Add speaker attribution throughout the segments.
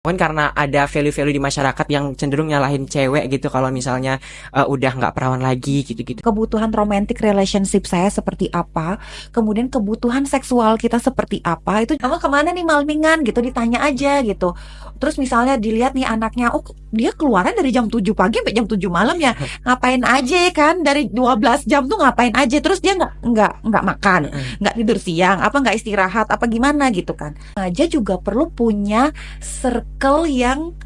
Speaker 1: Kan karena ada value-value di masyarakat yang cenderung nyalahin cewek gitu kalau misalnya udah nggak perawan lagi gitu-gitu.
Speaker 2: Kebutuhan romantic relationship saya seperti apa, kemudian kebutuhan seksual kita seperti apa, itu kamu kemana nih malmingan gitu, ditanya aja gitu. Terus misalnya dilihat nih anaknya, oh dia keluarnya dari jam 7 pagi sampai jam 7 malam ya, ngapain aja kan, dari 12 jam tuh ngapain aja, terus dia nggak makan, nggak tidur siang, apa nggak istirahat, apa gimana gitu kan. Aja juga perlu punya circle yang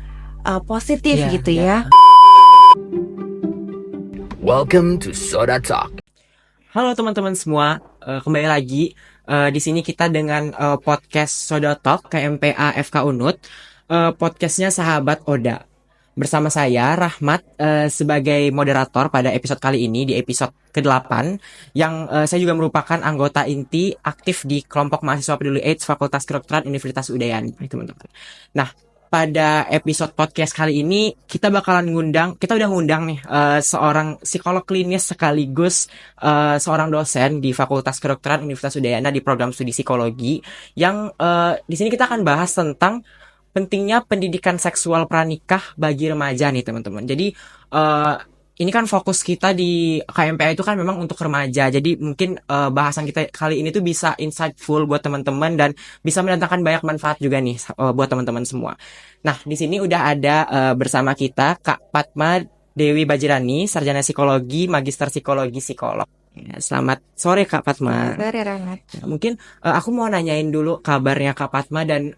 Speaker 2: positif
Speaker 1: Iya,
Speaker 2: gitu
Speaker 1: iya.
Speaker 2: ya.
Speaker 3: Welcome to Soda Talk.
Speaker 1: Halo teman-teman semua, kembali lagi di sini kita dengan podcast Soda Talk KMPA FK Unut, podcastnya Sahabat Oda. Bersama saya Rahmat sebagai moderator pada episode kali ini, di episode ke-8, yang saya juga merupakan anggota inti aktif di kelompok mahasiswa peduli AIDS Fakultas Kedokteran Universitas Udayana, teman-teman. Nah, pada episode podcast kali ini kita udah ngundang nih seorang psikolog klinis sekaligus seorang dosen di Fakultas Kedokteran Universitas Udayana di program studi psikologi yang di sini kita akan bahas tentang pentingnya pendidikan seksual pranikah bagi remaja nih teman-teman. Jadi ini kan fokus kita di KMPA itu kan memang untuk remaja. Jadi mungkin bahasan kita kali ini tuh bisa insightful buat teman-teman dan bisa mendatangkan banyak manfaat juga nih buat teman-teman semua. Nah, di sini udah ada bersama kita Kak Padma Dewi Bajirani, sarjana psikologi, magister psikologi psikolog. Ya, selamat sore Kak Padma.
Speaker 2: Dari Rangat.
Speaker 1: Ya, mungkin aku mau nanyain dulu kabarnya Kak Padma dan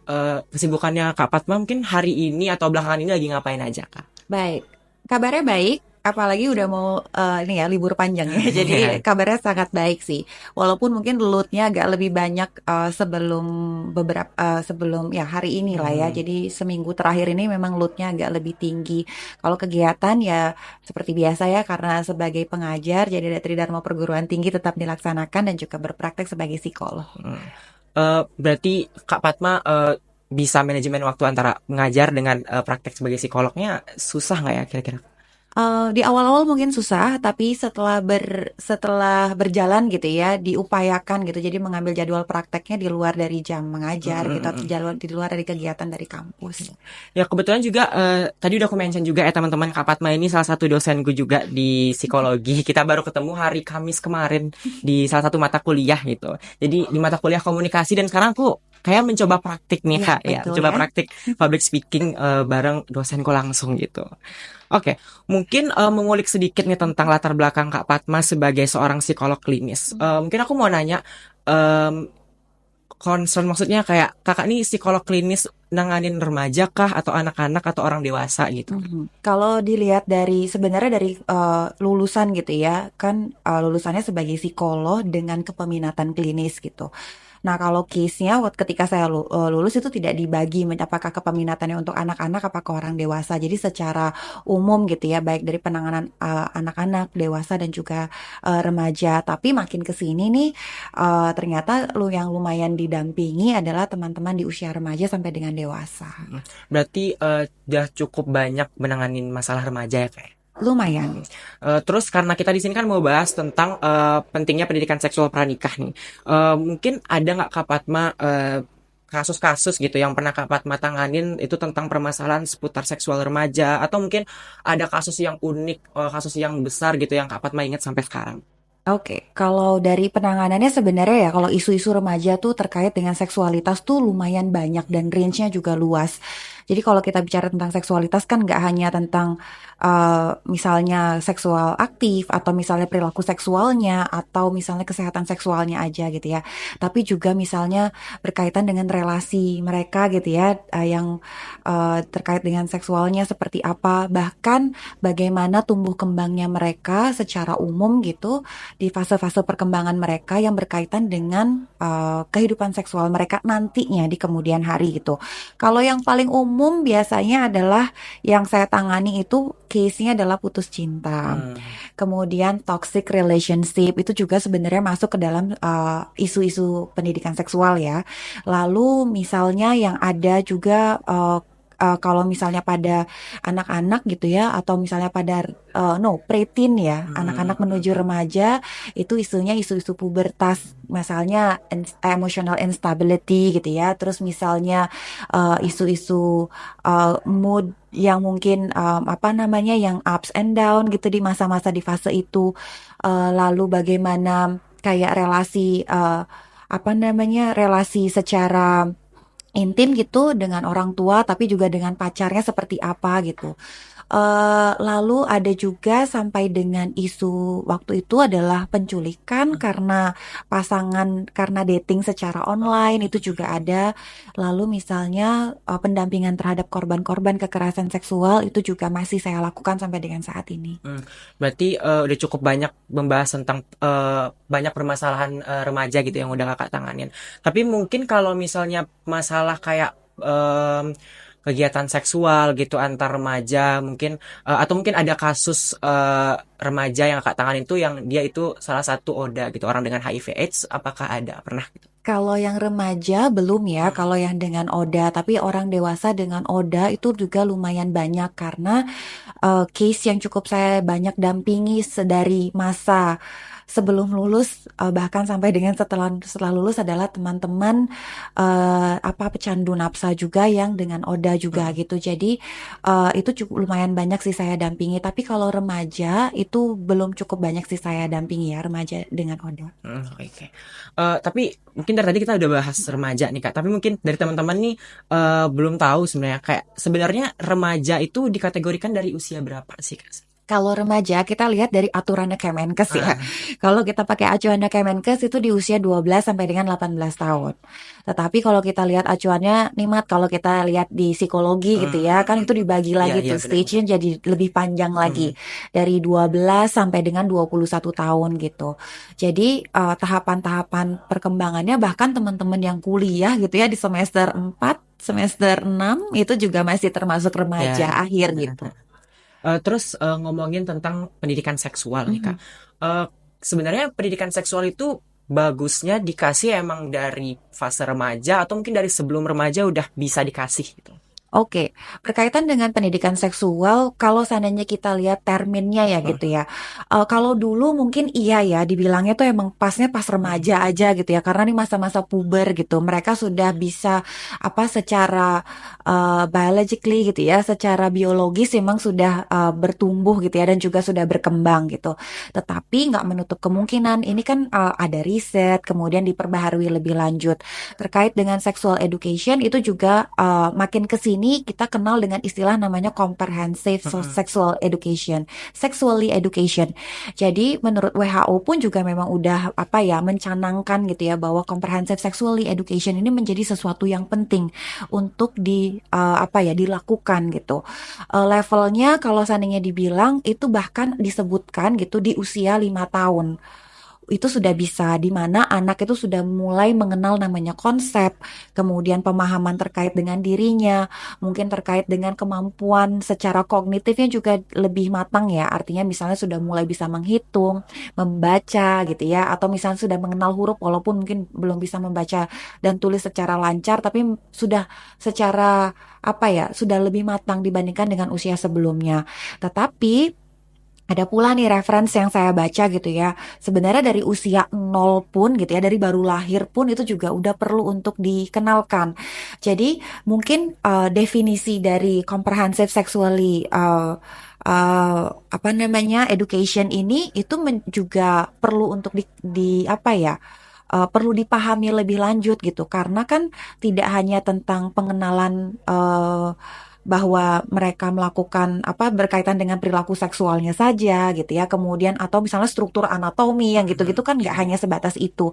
Speaker 1: kesibukannya Kak Padma mungkin hari ini atau belakangan ini lagi ngapain aja Kak?
Speaker 2: Baik, kabarnya baik, apalagi udah mau ini ya libur panjang ya. Jadi
Speaker 1: Iya.
Speaker 2: kabarnya sangat baik sih. Walaupun mungkin loadnya agak lebih banyak sebelum ya hari ini lah ya.
Speaker 1: Hmm.
Speaker 2: Jadi seminggu terakhir ini memang loadnya agak lebih tinggi. Kalau kegiatan ya seperti biasa ya, karena sebagai pengajar jadi ada Tridharma Perguruan Tinggi tetap dilaksanakan dan juga berpraktek sebagai psikolog.
Speaker 1: Berarti Kak Padma bisa manajemen waktu antara mengajar dengan praktek sebagai psikolognya susah nggak ya kira-kira?
Speaker 2: Di awal-awal mungkin susah, tapi setelah berjalan gitu ya, diupayakan gitu. Jadi mengambil jadwal prakteknya di luar dari jam mengajar gitu, atau jadwal di luar dari kegiatan dari kampus.
Speaker 1: Ya kebetulan juga tadi udah aku mention juga ya teman-teman, Kak Padma ini salah satu dosenku juga di psikologi. Kita baru ketemu hari Kamis kemarin di salah satu mata kuliah gitu. Jadi di mata kuliah komunikasi dan sekarang aku kayak mencoba praktik nih
Speaker 2: Iya,
Speaker 1: Kak ya,
Speaker 2: betul
Speaker 1: coba
Speaker 2: ya.
Speaker 1: praktik public speaking bareng dosenku langsung gitu. Oke, mungkin mengulik sedikit nih tentang latar belakang Kak Padma sebagai seorang psikolog klinis. Mungkin aku mau nanya, concern maksudnya kayak kakak nih psikolog klinis nanganin remaja kah atau anak-anak atau orang dewasa gitu?
Speaker 2: Kalau dilihat dari sebenarnya dari lulusan gitu ya, kan lulusannya sebagai psikolog dengan kepeminatan klinis gitu. Nah, kalau case-nya ketika saya lulus itu tidak dibagi apakah kepeminatannya untuk anak-anak apakah orang dewasa. Jadi secara umum gitu ya, baik dari penanganan anak-anak, dewasa dan juga remaja. Tapi makin ke sini nih ternyata yang lumayan didampingi adalah teman-teman di usia remaja sampai dengan dewasa.
Speaker 1: Berarti udah cukup banyak menanganin masalah remaja ya kayak.
Speaker 2: Lumayan.
Speaker 1: Terus karena kita di sini kan mau bahas tentang pentingnya pendidikan seksual pranikah nih. Mungkin ada nggak Kak Padma kasus-kasus gitu yang pernah Kak Padma tanganin itu tentang permasalahan seputar seksual remaja atau mungkin ada kasus yang unik, kasus yang besar gitu yang Kak Padma ingat sampai sekarang?
Speaker 2: Oke, kalau dari penanganannya sebenarnya ya kalau isu-isu remaja tuh terkait dengan seksualitas tuh lumayan banyak dan range-nya juga luas. Jadi kalau kita bicara tentang seksualitas kan nggak hanya tentang misalnya seksual aktif atau misalnya perilaku seksualnya atau misalnya kesehatan seksualnya aja gitu ya. Tapi juga misalnya berkaitan dengan relasi mereka gitu ya, yang terkait dengan seksualnya seperti apa, bahkan bagaimana tumbuh kembangnya mereka secara umum gitu di fase-fase perkembangan mereka yang berkaitan dengan kehidupan seksual mereka nantinya di kemudian hari gitu. Kalau yang paling umum biasanya adalah yang saya tangani itu case-nya adalah putus cinta. Kemudian toxic relationship itu juga sebenarnya masuk ke dalam isu-isu pendidikan seksual ya. Lalu misalnya yang ada juga kalau misalnya pada anak-anak gitu ya, atau misalnya pada preteen ya, anak-anak menuju remaja, itu isunya isu-isu pubertas, misalnya emotional instability gitu ya, terus misalnya isu-isu mood yang mungkin yang ups and down gitu di masa-masa di fase itu. Lalu bagaimana kayak relasi relasi secara intim gitu dengan orang tua, tapi juga dengan pacarnya seperti apa gitu. Lalu ada juga sampai dengan isu waktu itu adalah penculikan karena karena dating secara online itu juga ada. Lalu misalnya pendampingan terhadap korban-korban kekerasan seksual itu juga masih saya lakukan sampai dengan saat ini.
Speaker 1: Berarti udah cukup banyak membahas tentang banyak permasalahan remaja gitu yang udah kakak tanganin. Tapi mungkin kalau misalnya masalah kayak kegiatan seksual gitu antar remaja mungkin atau mungkin ada kasus remaja yang kakak tanganin itu yang dia itu salah satu ODA gitu, orang dengan HIV/AIDS, apakah ada pernah gitu?
Speaker 2: Kalau yang remaja belum ya, kalau yang dengan ODA, tapi orang dewasa dengan ODA itu juga lumayan banyak karena case yang cukup saya banyak dampingi dari masa sebelum lulus, bahkan sampai dengan setelah lulus adalah teman-teman pecandu nafsa juga yang dengan ODA juga gitu. Jadi itu cukup lumayan banyak sih saya dampingi. Tapi kalau remaja itu belum cukup banyak sih saya dampingi ya, remaja dengan ODA.
Speaker 1: Oke. Tapi mungkin dari tadi kita udah bahas remaja nih Kak. Tapi mungkin dari teman-teman nih belum tahu sebenarnya kayak sebenarnya remaja itu dikategorikan dari usia berapa sih Kak?
Speaker 2: Kalau remaja kita lihat dari aturannya Kemenkes ya. Kalau kita pakai acuannya Kemenkes itu di usia 12 sampai dengan 18 tahun. Tetapi kalau kita lihat acuannya nih Mat, kalau kita lihat di psikologi gitu ya, kan itu dibagi lagi
Speaker 1: Iya,
Speaker 2: tuh
Speaker 1: benar.
Speaker 2: stage-nya jadi lebih panjang lagi. Dari 12 sampai dengan 21 tahun gitu. Jadi tahapan-tahapan perkembangannya bahkan teman-teman yang kuliah gitu ya di semester 4, semester 6 itu juga masih termasuk remaja
Speaker 1: Ya.
Speaker 2: akhir gitu.
Speaker 1: Terus ngomongin tentang pendidikan seksual nih Kak. Sebenarnya pendidikan seksual itu bagusnya dikasih emang dari fase remaja atau mungkin dari sebelum remaja udah bisa dikasih gitu.
Speaker 2: Oke, berkaitan dengan pendidikan seksual, kalau seandainya kita lihat terminnya ya gitu ya. Kalau dulu mungkin iya ya, dibilangnya tuh emang pasnya pas remaja aja gitu ya, karena nih masa-masa puber gitu. Mereka sudah bisa secara biologically gitu ya, secara biologis memang sudah bertumbuh gitu ya, dan juga sudah berkembang gitu. Tetapi nggak menutup kemungkinan ini kan ada riset, kemudian diperbaharui lebih lanjut terkait dengan sexual education itu juga makin kesini kita kenal dengan istilah namanya comprehensive sexual education, sexually education. Jadi menurut WHO pun juga memang udah mencanangkan gitu ya bahwa comprehensive sexually education ini menjadi sesuatu yang penting untuk dilakukan gitu. Levelnya kalau seandainya dibilang itu bahkan disebutkan gitu di usia 5 tahun. Itu sudah bisa, di mana anak itu sudah mulai mengenal namanya konsep, kemudian pemahaman terkait dengan dirinya, mungkin terkait dengan kemampuan secara kognitifnya juga lebih matang ya, artinya misalnya sudah mulai bisa menghitung, membaca gitu ya, atau misalnya sudah mengenal huruf walaupun mungkin belum bisa membaca dan tulis secara lancar, tapi sudah secara sudah lebih matang dibandingkan dengan usia sebelumnya. Tetapi ada pula nih referensi yang saya baca gitu ya. Sebenarnya dari usia 0 pun gitu ya, dari baru lahir pun itu juga udah perlu untuk dikenalkan. Jadi mungkin definisi dari comprehensive sexually education ini itu juga perlu untuk perlu dipahami lebih lanjut gitu, karena kan tidak hanya tentang pengenalan bahwa mereka melakukan berkaitan dengan perilaku seksualnya saja gitu ya, kemudian atau misalnya struktur anatomi yang gitu-gitu kan nggak hanya sebatas itu,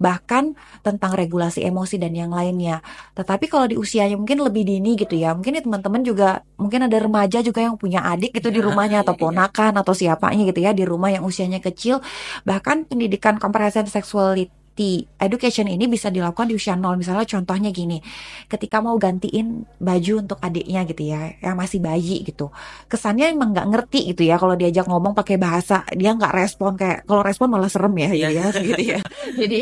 Speaker 2: bahkan tentang regulasi emosi dan yang lainnya. Tetapi kalau di usianya mungkin lebih dini gitu ya, mungkin teman-teman juga mungkin ada remaja juga yang punya adik gitu di rumahnya, atau ponakan atau siapanya gitu ya di rumah yang usianya kecil, bahkan pendidikan comprehensive sexuality education ini bisa dilakukan di usia 0. Misalnya contohnya gini, ketika mau gantiin baju untuk adiknya gitu ya, yang masih bayi gitu. Kesannya emang nggak ngerti gitu ya kalau diajak ngomong pakai bahasa, dia nggak respon, kayak kalau respon malah serem ya
Speaker 1: Iya.
Speaker 2: gitu ya gitu ya. Jadi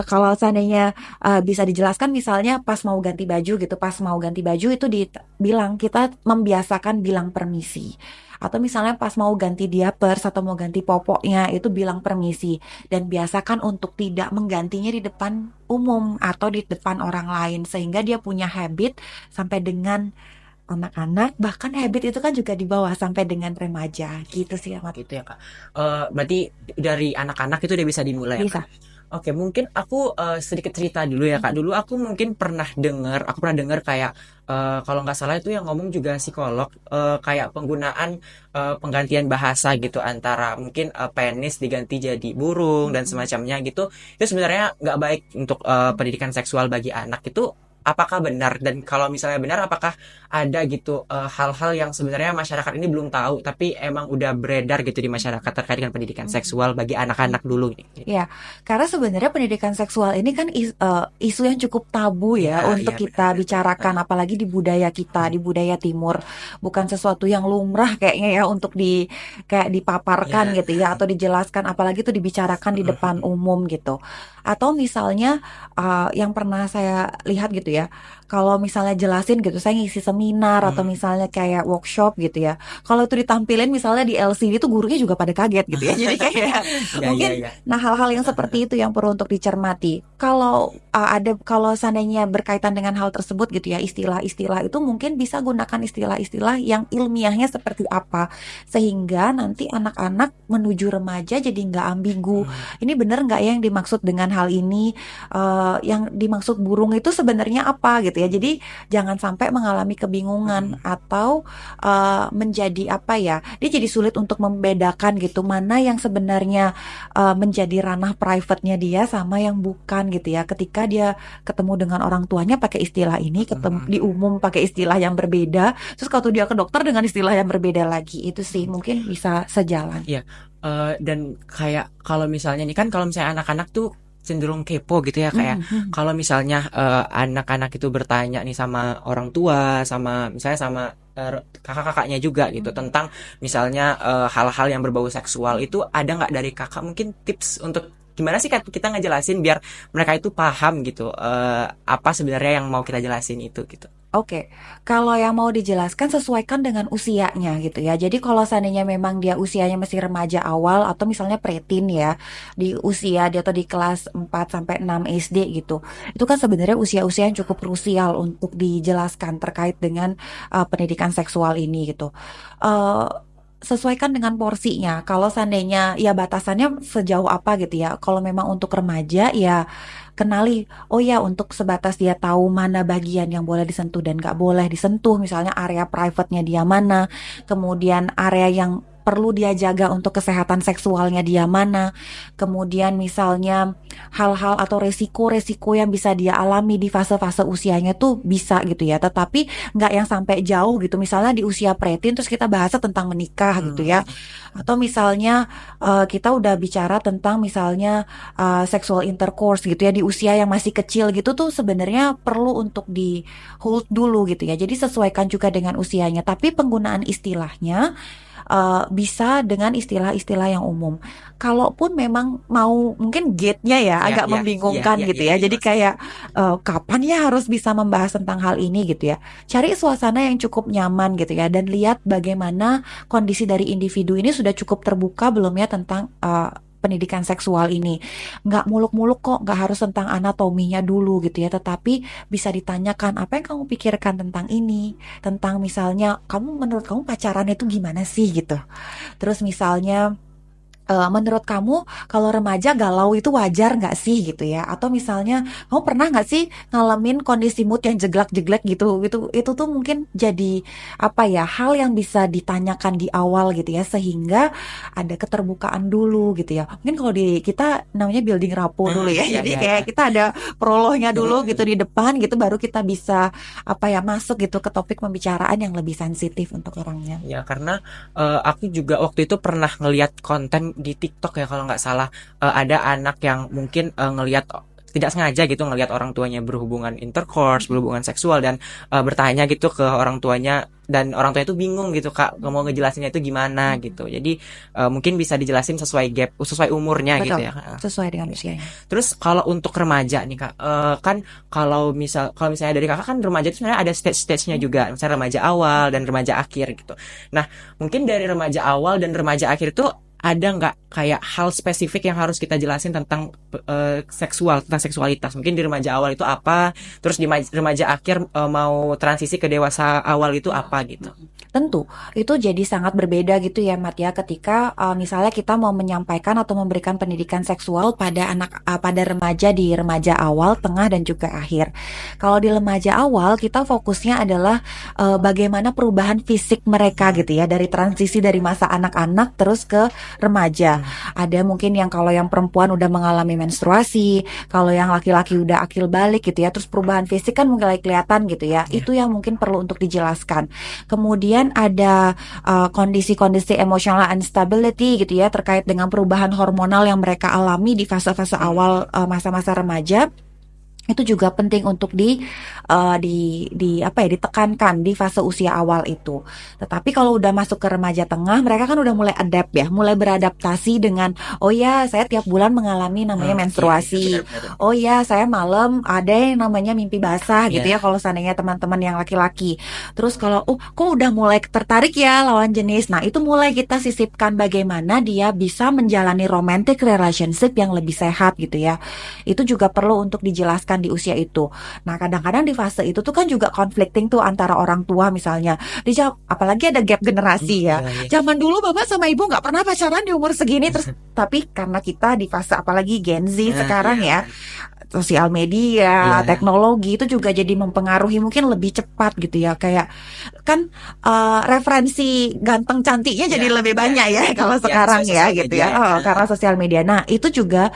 Speaker 2: kalau seandainya bisa dijelaskan misalnya pas mau ganti baju gitu, pas mau ganti baju itu dibilang, kita membiasakan bilang permisi. Atau misalnya pas mau ganti diapers atau mau ganti popoknya itu bilang permisi, dan biasakan untuk tidak menggantinya di depan umum atau di depan orang lain, sehingga dia punya habit sampai dengan anak-anak, bahkan habit itu kan juga dibawa sampai dengan remaja gitu sih Ahmad.
Speaker 1: Gitu ya Kak. Berarti dari anak-anak itu udah bisa dimulai ya Kak?
Speaker 2: Bisa.
Speaker 1: Oke, mungkin aku sedikit cerita dulu ya Kak. Dulu aku mungkin aku pernah dengar kayak kalau nggak salah itu yang ngomong juga psikolog, kayak penggunaan penggantian bahasa gitu antara mungkin penis diganti jadi burung dan semacamnya gitu. Itu sebenarnya nggak baik untuk pendidikan seksual bagi anak itu. Apakah benar? Dan kalau misalnya benar, apakah ada gitu hal-hal yang sebenarnya masyarakat ini belum tahu tapi emang udah beredar gitu di masyarakat terkait dengan pendidikan seksual bagi anak-anak dulu ini?
Speaker 2: Ya, karena sebenarnya pendidikan seksual ini kan isu yang cukup tabu ya
Speaker 1: Iya,
Speaker 2: untuk
Speaker 1: iya benar.
Speaker 2: kita bicarakan, apalagi di budaya kita, di budaya timur. Bukan sesuatu yang lumrah kayaknya ya untuk kayak dipaparkan
Speaker 1: Iya.
Speaker 2: gitu ya, atau dijelaskan, apalagi itu dibicarakan di depan umum gitu. Atau misalnya yang pernah saya lihat gitu ya, kalau misalnya jelasin gitu, saya ngisi seminar atau misalnya kayak workshop gitu ya. Kalau itu ditampilin misalnya di LCD itu gurunya juga pada kaget gitu ya. Jadi kayak
Speaker 1: Iya, iya,
Speaker 2: mungkin,
Speaker 1: iya.
Speaker 2: nah hal-hal yang seperti itu yang perlu untuk dicermati. Kalau seandainya berkaitan dengan hal tersebut gitu ya, istilah-istilah itu mungkin bisa gunakan istilah-istilah yang ilmiahnya seperti apa, sehingga nanti anak-anak menuju remaja jadi nggak ambigu. Ini bener nggak ya yang dimaksud dengan hal ini? Yang dimaksud burung itu sebenarnya apa gitu ya? Jadi jangan sampai mengalami kebingungan atau menjadi apa ya? Dia jadi sulit untuk membedakan gitu mana yang sebenarnya menjadi ranah private-nya dia sama yang bukan gitu ya. Ketika dia ketemu dengan orang tuanya pakai istilah ini, ketemu di umum pakai istilah yang berbeda, terus kalau dia ke dokter dengan istilah yang berbeda lagi, itu sih mungkin bisa sejalan.
Speaker 1: Iya, dan kayak kalau misalnya nih kan kalau misalnya anak-anak tuh cenderung kepo gitu ya kayak kalau misalnya anak-anak itu bertanya nih sama orang tua, sama misalnya sama kakak-kakaknya juga gitu tentang misalnya hal-hal yang berbau seksual, itu ada nggak dari kakak mungkin tips untuk gimana sih kita ngejelasin biar mereka itu paham gitu apa sebenarnya yang mau kita jelasin itu gitu.
Speaker 2: Oke, kalau yang mau dijelaskan sesuaikan dengan usianya gitu ya. Jadi kalau seandainya memang dia usianya masih remaja awal atau misalnya preteen ya, di usia dia atau di kelas 4 sampai 6 SD gitu. Itu kan sebenarnya usia-usia yang cukup krusial untuk dijelaskan terkait dengan pendidikan seksual ini gitu. Eh, Sesuaikan dengan porsinya. Kalau seandainya ya batasannya sejauh apa gitu ya. Kalau memang untuk remaja ya kenali, oh ya untuk sebatas dia tahu mana bagian yang boleh disentuh dan gak boleh disentuh, misalnya area private-nya dia mana, kemudian area yang perlu dia jaga untuk kesehatan seksualnya dia mana, kemudian misalnya hal-hal atau resiko-resiko yang bisa dia alami di fase-fase usianya tuh bisa gitu ya, tetapi nggak yang sampai jauh gitu, misalnya di usia preteen terus kita bahas tentang menikah gitu ya, atau misalnya kita udah bicara tentang misalnya sexual intercourse gitu ya di usia yang masih kecil gitu, tuh sebenarnya perlu untuk di hold dulu gitu ya. Jadi sesuaikan juga dengan usianya, tapi penggunaan istilahnya bisa dengan istilah-istilah yang umum. Kalaupun memang mau mungkin gate-nya ya
Speaker 1: Iya,
Speaker 2: agak
Speaker 1: iya,
Speaker 2: membingungkan
Speaker 1: iya,
Speaker 2: gitu
Speaker 1: iya,
Speaker 2: ya.
Speaker 1: iya,
Speaker 2: Jadi
Speaker 1: Mas.
Speaker 2: kayak kapan ya harus bisa membahas tentang hal ini gitu ya. Cari suasana yang cukup nyaman gitu ya, dan lihat bagaimana kondisi dari individu ini sudah cukup terbuka belum ya tentang pendidikan seksual ini. Nggak muluk-muluk kok, nggak harus tentang anatominya dulu gitu ya, tetapi bisa ditanyakan apa yang kamu pikirkan tentang ini, tentang misalnya menurut kamu pacaran itu gimana sih gitu. Terus misalnya menurut kamu kalau remaja galau itu wajar nggak sih gitu ya? Atau misalnya kamu pernah nggak sih ngalamin kondisi mood yang jeglak-jeglek gitu? Itu tuh mungkin jadi apa ya, hal yang bisa ditanyakan di awal gitu ya, sehingga ada keterbukaan dulu gitu ya. Mungkin kalau di kita namanya building rapport dulu ya.
Speaker 1: Iya,
Speaker 2: Jadi
Speaker 1: iya,
Speaker 2: kayak
Speaker 1: iya.
Speaker 2: kita ada prolognya dulu gitu di depan gitu, baru kita bisa apa ya, masuk gitu ke topik pembicaraan yang lebih sensitif untuk orangnya.
Speaker 1: Ya karena aku juga waktu itu pernah ngelihat konten di TikTok ya kalau nggak salah, ada anak yang mungkin ngelihat tidak sengaja gitu ngelihat orang tuanya berhubungan intercourse, berhubungan seksual dan bertanya gitu ke orang tuanya dan orang tuanya itu bingung gitu Kak mau ngejelasinnya itu gimana gitu. Jadi mungkin bisa dijelasin sesuai umurnya gitu
Speaker 2: Betul,
Speaker 1: ya.
Speaker 2: sesuai dengan usianya.
Speaker 1: Terus kalau untuk remaja nih Kak, kan kalau misalnya dari Kakak kan remaja itu sebenarnya ada stage-stage-nya juga, misalnya remaja awal dan remaja akhir gitu. Nah, mungkin dari remaja awal dan remaja akhir itu ada nggak kayak hal spesifik yang harus kita jelasin tentang tentang seksualitas? Mungkin di remaja awal itu apa, terus di remaja akhir mau transisi ke dewasa awal itu apa gitu.
Speaker 2: Tentu, itu jadi sangat berbeda gitu ya Mat ya ketika misalnya kita mau menyampaikan atau memberikan pendidikan seksual pada remaja di remaja awal, tengah dan juga akhir. Kalau di remaja awal kita fokusnya adalah bagaimana perubahan fisik mereka gitu ya dari transisi dari masa anak-anak terus ke remaja. Ada mungkin yang kalau yang perempuan udah mengalami menstruasi, kalau yang laki-laki udah akil balik gitu ya, terus perubahan fisik kan mulai kelihatan gitu ya. Itu yang mungkin perlu untuk dijelaskan. Kemudian ada kondisi-kondisi emotional instability gitu ya terkait dengan perubahan hormonal yang mereka alami di fase-fase awal masa-masa remaja. Itu juga penting untuk ditekankan di fase usia awal itu. Tetapi kalau udah masuk ke remaja tengah, mereka kan udah mulai adapt ya, mulai beradaptasi dengan oh ya saya tiap bulan mengalami namanya menstruasi.
Speaker 1: Benar-benar.
Speaker 2: Oh ya saya malam ada yang namanya mimpi basah gitu
Speaker 1: Iya.
Speaker 2: ya kalau seandainya teman-teman yang laki-laki. Terus kalau kok udah mulai tertarik ya lawan jenis. Nah, itu mulai kita sisipkan bagaimana dia bisa menjalani romantic relationship yang lebih sehat gitu ya. Itu juga perlu untuk dijelaskan di usia itu. Nah, kadang-kadang di fase itu tuh kan juga conflicting tuh antara orang tua misalnya. Apalagi ada gap generasi ya.
Speaker 1: Iya, iya.
Speaker 2: Zaman dulu bapak sama ibu nggak pernah pacaran di umur segini terus tapi karena kita di fase apalagi Gen Z sekarang ya, sosial media,
Speaker 1: Iya.
Speaker 2: teknologi itu juga jadi mempengaruhi mungkin lebih cepat gitu ya. Kayak kan referensi ganteng cantiknya jadi
Speaker 1: Iya,
Speaker 2: lebih
Speaker 1: iya,
Speaker 2: banyak ya kalau
Speaker 1: iya,
Speaker 2: sekarang ya
Speaker 1: sosial
Speaker 2: gitu
Speaker 1: media
Speaker 2: ya.
Speaker 1: ya.
Speaker 2: Karena sosial media. Nah, itu juga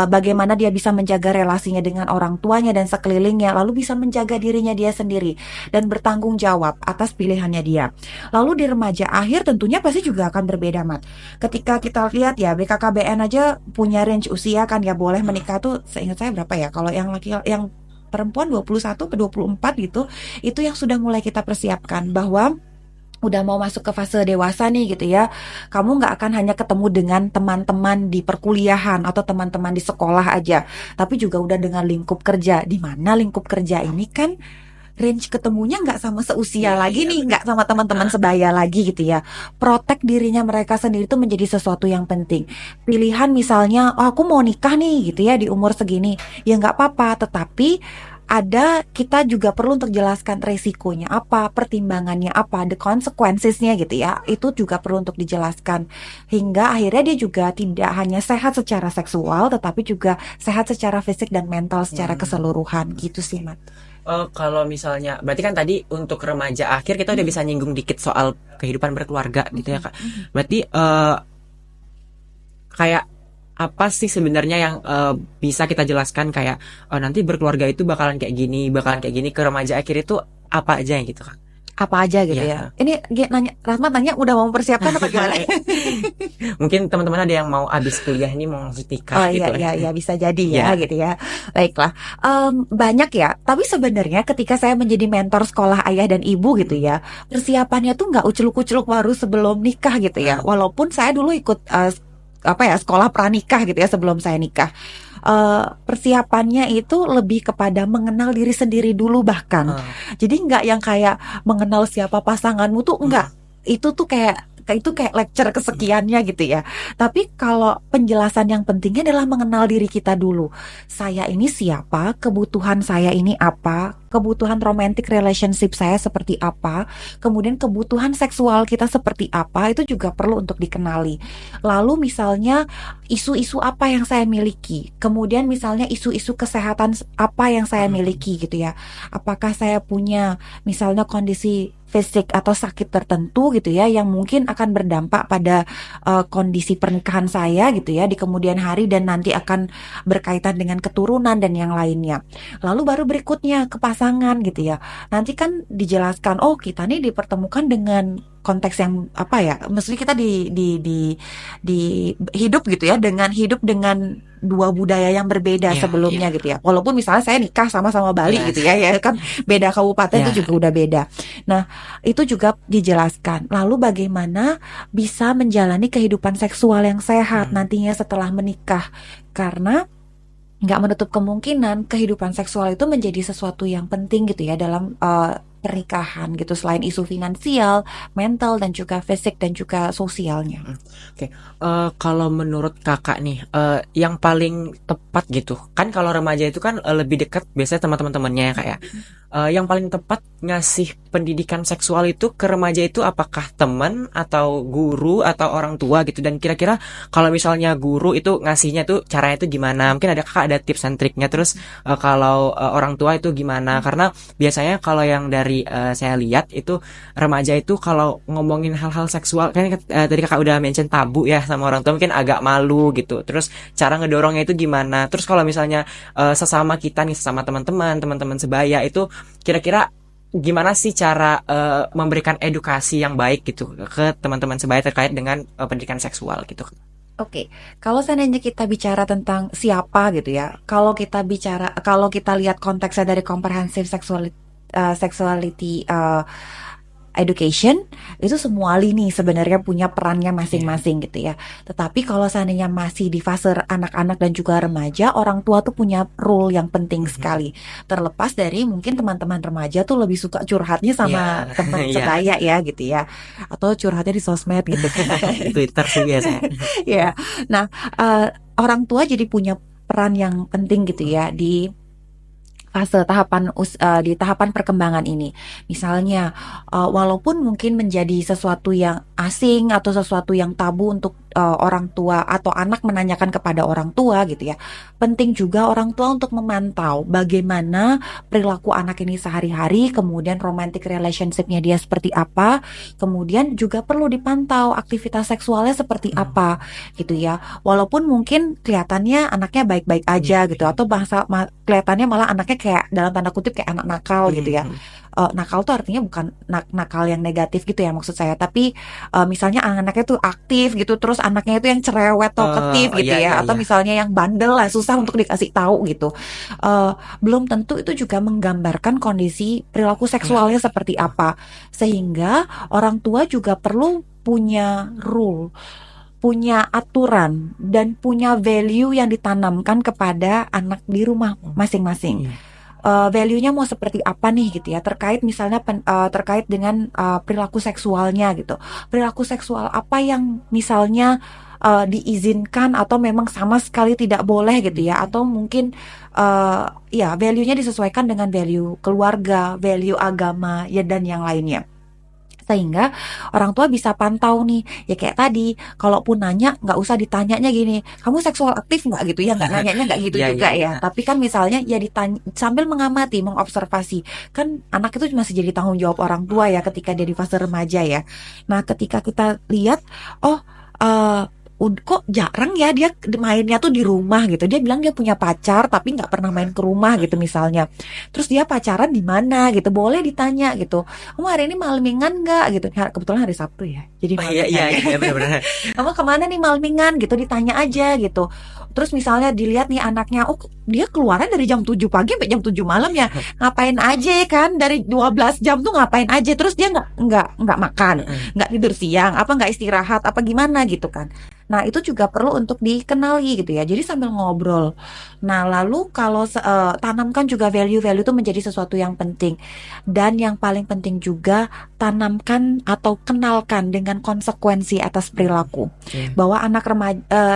Speaker 2: bagaimana dia bisa menjaga relasinya dengan orang tuanya dan sekelilingnya, lalu bisa menjaga dirinya dia sendiri dan bertanggung jawab atas pilihannya dia. Lalu di remaja akhir tentunya pasti juga akan berbeda, Mat. Ketika kita lihat ya BKKBN aja punya range usia kan ya boleh menikah tuh seingat saya berapa ya? Kalau yang perempuan 21 ke 24 gitu, itu yang sudah mulai kita persiapkan bahwa udah mau masuk ke fase dewasa nih gitu ya. Kamu nggak akan hanya ketemu dengan teman-teman di perkuliahan atau teman-teman di sekolah aja, tapi juga udah dengan lingkup kerja. Di mana lingkup kerja ini kan range ketemunya nggak sama seusia
Speaker 1: Iya,
Speaker 2: lagi
Speaker 1: iya,
Speaker 2: nih, nggak sama teman-teman sebaya lagi gitu ya. Protect dirinya mereka sendiri itu menjadi sesuatu yang penting. Pilihan misalnya, oh aku mau nikah nih gitu ya di umur segini, ya nggak apa-apa. Tetapi kita juga perlu untuk jelaskan resikonya apa, pertimbangannya apa, the consequences-nya gitu ya. Itu juga perlu untuk dijelaskan hingga akhirnya dia juga tidak hanya sehat secara seksual, tetapi juga sehat secara fisik dan mental secara keseluruhan gitu sih, Mat.
Speaker 1: Kalau misalnya, berarti kan tadi untuk remaja akhir kita udah bisa nyinggung dikit soal kehidupan berkeluarga gitu ya Kak. Berarti kayak apa sih sebenarnya yang bisa kita jelaskan kayak nanti berkeluarga itu bakalan kayak gini ke remaja akhir itu apa aja yang gitu Kak?
Speaker 2: Apa aja gitu
Speaker 1: Iya.
Speaker 2: ya. Ini Rahmat nanya udah mau mempersiapkan apa gimana?
Speaker 1: Mungkin teman-teman ada yang mau abis kuliah ini mau langsung nikah
Speaker 2: Oh
Speaker 1: gitu
Speaker 2: iya iya bisa jadi ya
Speaker 1: Iya.
Speaker 2: gitu ya. Baiklah. Banyak ya. Tapi sebenarnya ketika saya menjadi mentor sekolah ayah dan ibu gitu ya, persiapannya tuh nggak uceluk-uceluk baru sebelum nikah gitu ya. Walaupun saya dulu ikut sekolah pranikah gitu ya sebelum saya nikah. Persiapannya itu lebih kepada mengenal diri sendiri dulu bahkan. Jadi nggak yang kayak mengenal siapa pasanganmu tuh enggak. Itu kayak lecture kesekiannya gitu ya. Tapi kalau penjelasan yang pentingnya adalah mengenal diri kita dulu. Saya ini siapa, kebutuhan saya ini apa, kebutuhan romantic relationship saya seperti apa, kemudian kebutuhan seksual kita seperti apa, itu juga perlu untuk dikenali. Lalu misalnya isu-isu apa yang saya miliki, kemudian misalnya isu-isu kesehatan apa yang saya miliki gitu ya. Apakah saya punya misalnya kondisi fisik atau sakit tertentu gitu ya yang mungkin akan berdampak pada kondisi pernikahan saya gitu ya di kemudian hari dan nanti akan berkaitan dengan keturunan dan yang lainnya. Lalu baru berikutnya ke pasangan gitu ya. Nanti kan dijelaskan, oh kita nih dipertemukan dengan konteks yang apa ya? Maksudnya kita di hidup gitu ya, hidup dengan dua budaya yang berbeda
Speaker 1: Iya,
Speaker 2: sebelumnya gitu ya. Walaupun misalnya saya nikah sama-sama Bali
Speaker 1: iya.
Speaker 2: gitu ya, ya kan beda kabupaten
Speaker 1: Ya,
Speaker 2: itu juga udah beda. Nah, itu juga dijelaskan. Lalu bagaimana bisa menjalani kehidupan seksual yang sehat nantinya setelah menikah? Karena nggak menutup kemungkinan kehidupan seksual itu menjadi sesuatu yang penting gitu ya dalam pernikahan gitu, selain isu finansial, mental dan juga fisik dan juga sosialnya.
Speaker 1: Oke. Kalau menurut kakak nih, yang paling tepat gitu, kan kalau remaja itu kan lebih dekat biasanya sama teman-temannya ya kayak. Yang paling tepat ngasih pendidikan seksual itu ke remaja itu apakah teman atau guru atau orang tua gitu, dan kira-kira kalau misalnya guru itu ngasihnya tuh caranya itu gimana? Mungkin ada kakak ada tips and triknya. Terus kalau orang tua itu gimana? Karena biasanya kalau yang dari saya lihat itu remaja itu kalau ngomongin hal-hal seksual kan tadi kakak udah mention tabu ya sama orang tua, mungkin agak malu gitu. Terus cara ngedorongnya itu gimana? Terus kalau misalnya sesama kita nih, sesama teman-teman sebaya itu kira-kira gimana sih cara memberikan edukasi yang baik gitu ke teman-teman sebaya terkait dengan pendidikan seksual gitu.
Speaker 2: Oke, kalau seandainya kita bicara tentang siapa gitu ya, kalau kita lihat konteksnya dari comprehensive sexuality education, itu semua lini sebenarnya punya perannya masing-masing gitu ya. Tetapi kalau seandainya masih di fase anak-anak dan juga remaja, orang tua tuh punya role yang penting sekali. Terlepas dari mungkin teman-teman remaja tuh lebih suka curhatnya sama
Speaker 1: Ya,
Speaker 2: teman
Speaker 1: ya,
Speaker 2: sebaya ya gitu ya, atau curhatnya di sosmed gitu.
Speaker 1: Twitter sih biasanya.
Speaker 2: Ya, nah orang tua jadi punya peran yang penting gitu ya di fase di tahapan perkembangan ini. Misalnya, walaupun mungkin menjadi sesuatu yang asing atau sesuatu yang tabu untuk orang tua atau anak menanyakan kepada orang tua gitu ya. Penting juga orang tua untuk memantau bagaimana perilaku anak ini sehari-hari, kemudian romantic relationship-nya dia seperti apa, kemudian juga perlu dipantau aktivitas seksualnya seperti apa gitu ya. Walaupun mungkin kelihatannya anaknya baik-baik aja gitu, atau kelihatannya malah anaknya kayak dalam tanda kutip kayak anak nakal gitu ya. Nakal tuh artinya bukan nakal yang negatif gitu ya maksud saya, tapi misalnya anaknya tuh aktif gitu, terus anaknya itu yang cerewet talkative
Speaker 1: Oh
Speaker 2: gitu
Speaker 1: iya, iya,
Speaker 2: ya, atau
Speaker 1: iya.
Speaker 2: misalnya yang bandel lah, susah untuk dikasih tahu gitu. Belum tentu itu juga menggambarkan kondisi perilaku seksualnya seperti apa, sehingga orang tua juga perlu punya rule, punya aturan, dan punya value yang ditanamkan kepada anak di rumah masing-masing. Value-nya mau seperti apa nih gitu ya, terkait misalnya terkait dengan perilaku seksualnya gitu. Perilaku seksual apa yang misalnya diizinkan atau memang sama sekali tidak boleh gitu ya, atau mungkin ya value-nya disesuaikan dengan value keluarga, value agama ya dan yang lainnya. Sehingga orang tua bisa pantau nih, ya kayak tadi, kalaupun nanya nggak usah ditanyanya gini, kamu seksual aktif nggak gitu ya, nggak nanyanya nggak gitu
Speaker 1: Iya, iya,
Speaker 2: juga
Speaker 1: iya.
Speaker 2: ya. Tapi kan misalnya ya ditanya sambil mengamati, mengobservasi, kan anak itu masih jadi tanggung jawab orang tua ya ketika dia di fase remaja ya. Nah ketika kita lihat, oh kok jarang ya dia mainnya tuh di rumah gitu. Dia bilang dia punya pacar tapi nggak pernah main ke rumah gitu misalnya. Terus dia pacaran di mana gitu, boleh ditanya gitu. Kamu hari ini malmingan nggak gitu? Kebetulan hari Sabtu ya, jadi
Speaker 1: Oh iya,
Speaker 2: malmingan
Speaker 1: iya,
Speaker 2: ya.
Speaker 1: iya, benar-benar.
Speaker 2: Kamu kemana nih malmingan gitu, ditanya aja gitu. Terus misalnya dilihat nih anaknya, oh dia keluarnya dari jam 7 pagi sampai jam 7 malam ya, ngapain aja kan, dari 12 jam tuh ngapain aja. Terus dia nggak makan, nggak tidur siang, apa nggak istirahat, apa gimana gitu kan. Nah itu juga perlu untuk dikenali gitu ya, jadi sambil ngobrol. Nah lalu kalau tanamkan juga value-value itu menjadi sesuatu yang penting. Dan yang paling penting juga, tanamkan atau kenalkan dengan konsekuensi atas perilaku. Bahwa anak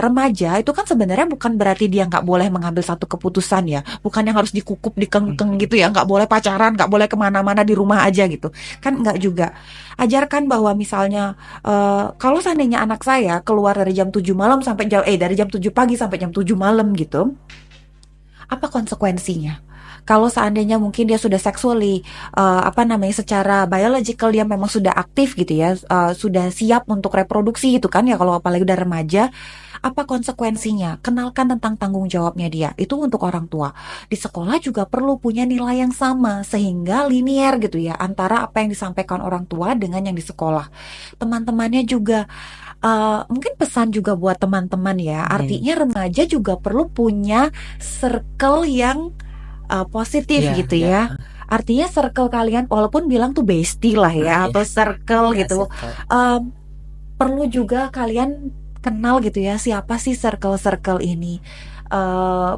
Speaker 2: remaja itu kan sebenarnya bukan berarti dia nggak boleh mengambil satu keputusan ya, bukan yang harus dikukup dikengkeng gitu ya, nggak boleh pacaran, nggak boleh kemana-mana, di rumah aja gitu kan, nggak juga. Ajarkan bahwa misalnya kalau seandainya anak saya keluar dari jam 7 malam dari jam 7 pagi sampai jam 7 malam gitu, apa konsekuensinya? Kalau seandainya mungkin dia sudah sexually secara biological dia memang sudah aktif gitu ya, sudah siap untuk reproduksi gitu kan ya, kalau apalagi udah remaja, apa konsekuensinya? Kenalkan tentang tanggung jawabnya dia. Itu untuk orang tua. Di sekolah juga perlu punya nilai yang sama sehingga linear gitu ya antara apa yang disampaikan orang tua dengan yang di sekolah. Teman-temannya juga mungkin pesan juga buat teman-teman ya. Artinya remaja juga perlu punya circle yang positif
Speaker 1: Iya,
Speaker 2: gitu
Speaker 1: iya.
Speaker 2: ya. Artinya circle kalian walaupun bilang tuh bestie lah ya
Speaker 1: Iya,
Speaker 2: atau circle
Speaker 1: iya,
Speaker 2: gitu.
Speaker 1: circle.
Speaker 2: Perlu juga kalian kenal gitu ya siapa sih circle-circle ini.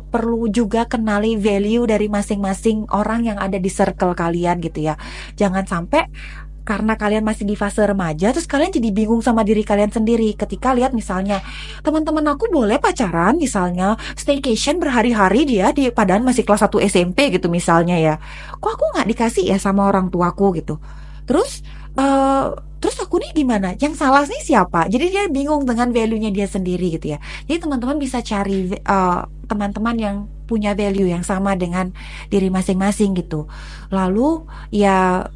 Speaker 2: Perlu juga kenali value dari masing-masing orang yang ada di circle kalian gitu ya. Jangan sampai karena kalian masih di fase remaja terus kalian jadi bingung sama diri kalian sendiri ketika lihat misalnya teman-teman aku boleh pacaran misalnya staycation berhari-hari dia di padahal masih kelas 1 SMP gitu misalnya ya, kok aku nggak dikasih ya sama orang tuaku gitu. Terus eh terus aku nih gimana, yang salah nih siapa, jadi dia bingung dengan value-nya dia sendiri gitu ya. Jadi teman-teman bisa cari teman-teman yang punya value yang sama dengan diri masing-masing gitu. Lalu ya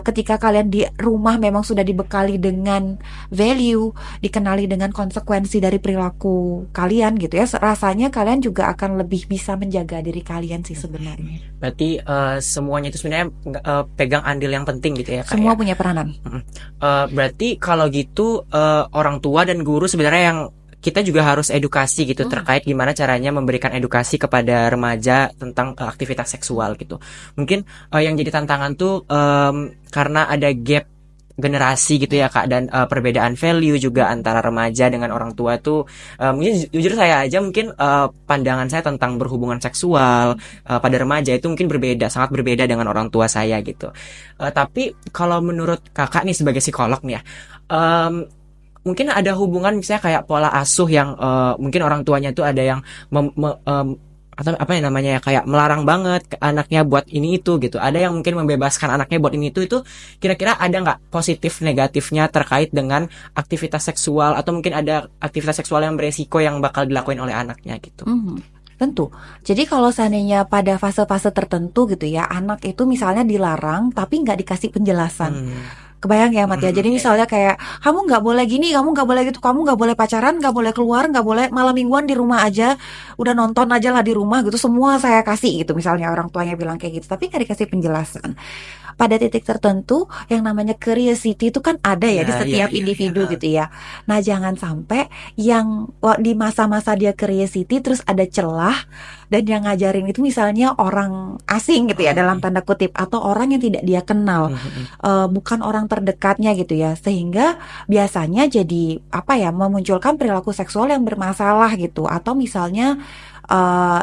Speaker 2: ketika kalian di rumah memang sudah dibekali dengan value, dikenali dengan konsekuensi dari perilaku kalian gitu ya, rasanya kalian juga akan lebih bisa menjaga diri kalian sih sebenarnya.
Speaker 1: Berarti semuanya itu sebenarnya pegang andil yang penting gitu ya, Kak
Speaker 2: Semua
Speaker 1: ya.
Speaker 2: punya peranan.
Speaker 1: Berarti kalau gitu orang tua dan guru sebenarnya yang kita juga harus edukasi gitu terkait gimana caranya memberikan edukasi kepada remaja tentang aktivitas seksual gitu. Mungkin yang jadi tantangan tuh karena ada gap generasi gitu ya Kak, dan perbedaan value juga antara remaja dengan orang tua tuh mungkin jujur saya aja mungkin pandangan saya tentang berhubungan seksual pada remaja itu mungkin berbeda, sangat berbeda dengan orang tua saya gitu. Tapi kalau menurut Kakak nih sebagai psikolog nih ya, mungkin ada hubungan misalnya kayak pola asuh yang mungkin orang tuanya tuh ada yang atau apa ya namanya ya, kayak melarang banget ke anaknya buat ini itu gitu. Ada yang mungkin membebaskan anaknya buat ini itu kira-kira ada nggak positif negatifnya terkait dengan aktivitas seksual, atau mungkin ada aktivitas seksual yang beresiko yang bakal dilakuin oleh anaknya gitu.
Speaker 2: Tentu. Jadi kalau seandainya pada fase-fase tertentu gitu ya, anak itu misalnya dilarang tapi nggak dikasih penjelasan. Kebayang ya Mat ya. Jadi misalnya kayak kamu nggak boleh gini, kamu nggak boleh gitu, kamu nggak boleh pacaran, nggak boleh keluar, nggak boleh malam mingguan di rumah aja, udah nonton aja lah di rumah gitu, semua saya kasih gitu. Misalnya orang tuanya bilang kayak gitu, tapi nggak dikasih penjelasan. Pada titik tertentu yang namanya curiosity itu kan ada ya di setiap individu gitu ya. Nah jangan sampai yang di masa-masa dia curiosity terus ada celah dan yang ngajarin itu misalnya orang asing gitu ya dalam tanda kutip, atau orang yang tidak dia kenal, bukan orang terdekatnya gitu ya, sehingga biasanya jadi memunculkan perilaku seksual yang bermasalah gitu, atau misalnya